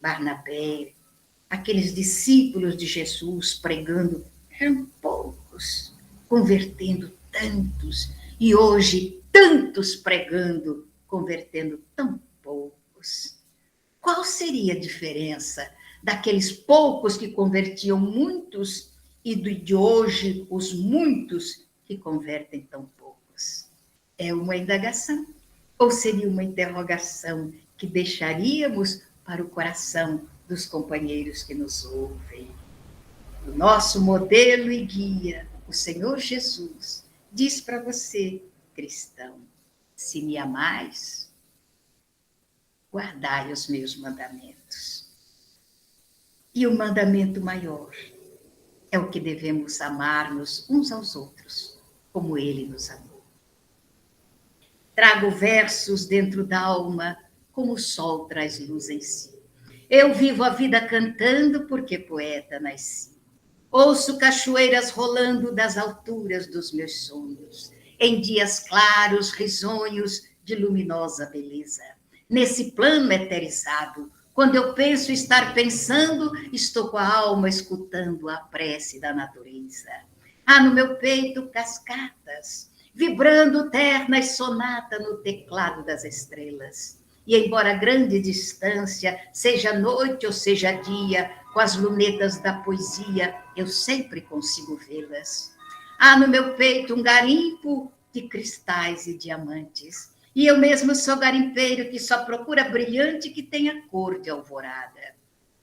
Barnabé, aqueles discípulos de Jesus pregando, eram poucos, convertendo tantos, e hoje tantos pregando convertendo tão poucos. Qual seria a diferença daqueles poucos que convertiam muitos e de hoje os muitos que convertem tão poucos? É uma indagação ou seria uma interrogação que deixaríamos para o coração dos companheiros que nos ouvem? O nosso modelo e guia, o Senhor Jesus, diz para você, cristão: se me amais, guardai os meus mandamentos. E o mandamento maior é o que devemos amar-nos uns aos outros, como ele nos amou. Trago versos dentro da alma, como o sol traz luz em si. Eu vivo a vida cantando, porque poeta nasci. Ouço cachoeiras rolando das alturas dos meus sonhos, em dias claros, risonhos, de luminosa beleza. Nesse plano eterizado, quando eu penso estar pensando, estou com a alma escutando a prece da natureza. Há no meu peito cascatas, vibrando ternas sonata no teclado das estrelas. E embora a grande distância, seja noite ou seja dia, com as lunetas da poesia, eu sempre consigo vê-las. Há no meu peito um garimpo de cristais e diamantes, e eu mesmo sou garimpeiro que só procura brilhante que tenha cor de alvorada.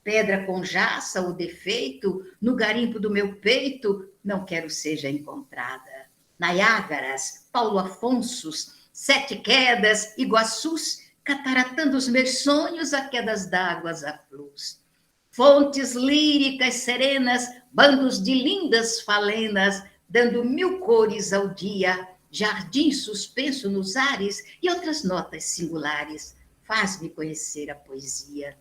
Pedra com jaça ou defeito, no garimpo do meu peito, não quero seja encontrada. Niágaras, Paulo Afonsos, Sete Quedas, Iguaçus, cataratando os meus sonhos a quedas d'águas a flus. Fontes líricas serenas, bandos de lindas falenas, dando mil cores ao dia, jardim suspenso nos ares e outras notas singulares, faz-me conhecer a poesia.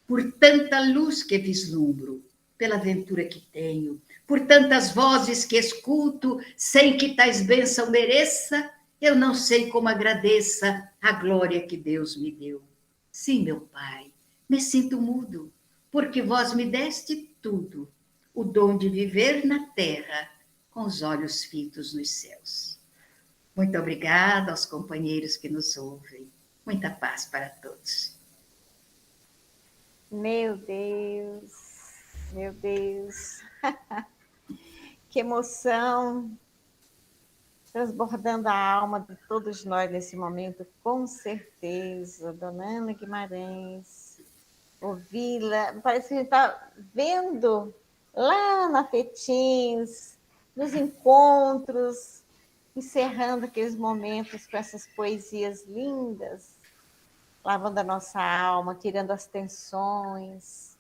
Por tanta luz que vislumbro, pela ventura que tenho, por tantas vozes que escuto, sem que tais bênçãos mereça, eu não sei como agradeça a glória que Deus me deu. Sim, meu Pai, me sinto mudo, porque vós me deste tudo, o dom de viver na terra, com os olhos fitos nos céus. Muito obrigada aos companheiros que nos ouvem. Muita paz para todos. Meu Deus, meu Deus. Que emoção, transbordando a alma de todos nós nesse momento, com certeza. Dona Ana Guimarães, ouvi-la, parece que a gente está vendo lá na Fetins, nos encontros, encerrando aqueles momentos com essas poesias lindas, lavando a nossa alma, tirando as tensões,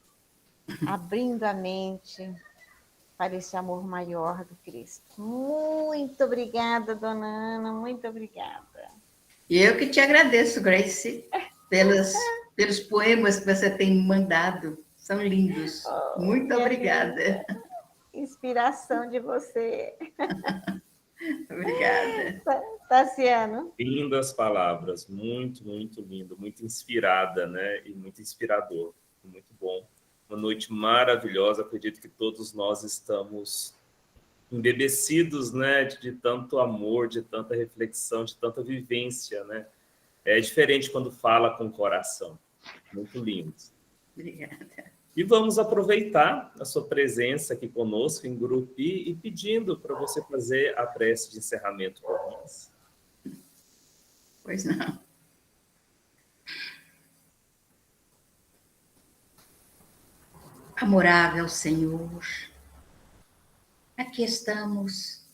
abrindo a mente para esse amor maior do Cristo. Muito obrigada, Dona Ana, muito obrigada. E eu que te agradeço, Grace, pelos poemas que você tem mandado. São lindos. Muito obrigada. Inspiração de você. Obrigada. Tassiano. Lindas palavras, muito, muito lindo, muito inspirada, né? E muito inspirador, muito bom. Uma noite maravilhosa, acredito que todos nós estamos embebecidos, né? De tanto amor, de tanta reflexão, de tanta vivência, né? É diferente quando fala com o coração. Muito lindo. Obrigada. E vamos aproveitar a sua presença aqui conosco em Gurupi e pedindo para você fazer a prece de encerramento por nós. Pois não. Amorável Senhor, aqui estamos,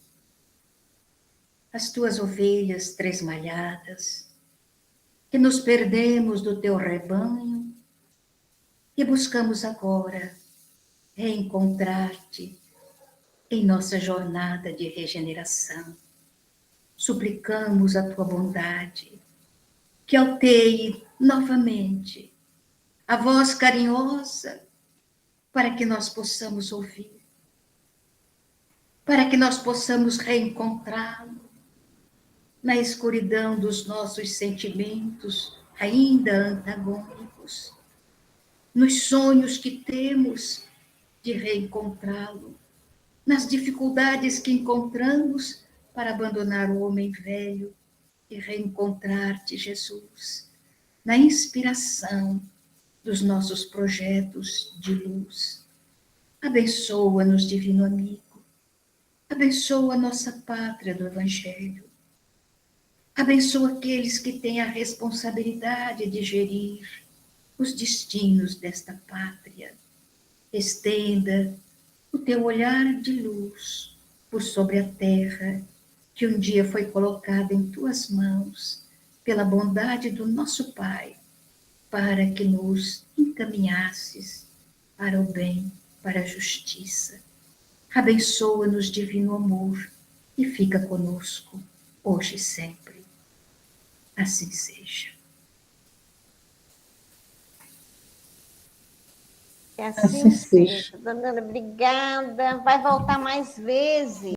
as tuas ovelhas tresmalhadas, que nos perdemos do teu rebanho e buscamos agora reencontrar-te em nossa jornada de regeneração. Suplicamos a tua bondade, que alteie novamente a voz carinhosa, para que nós possamos ouvir, para que nós possamos reencontrá-lo na escuridão dos nossos sentimentos ainda antagônicos, nos sonhos que temos de reencontrá-lo, nas dificuldades que encontramos para abandonar o homem velho e reencontrar-te, Jesus, na inspiração dos nossos projetos de luz. Abençoa-nos, Divino Amigo. Abençoa a nossa pátria do Evangelho. Abençoa aqueles que têm a responsabilidade de gerir os destinos desta pátria. Estenda o teu olhar de luz por sobre a terra, que um dia foi colocada em tuas mãos, pela bondade do nosso Pai, para que nos encaminhasses para o bem, para a justiça. Abençoa-nos, Divino Amor, e fica conosco, hoje e sempre. Assim seja. Que assim seja. Dona Ana, obrigada. Vai voltar mais vezes.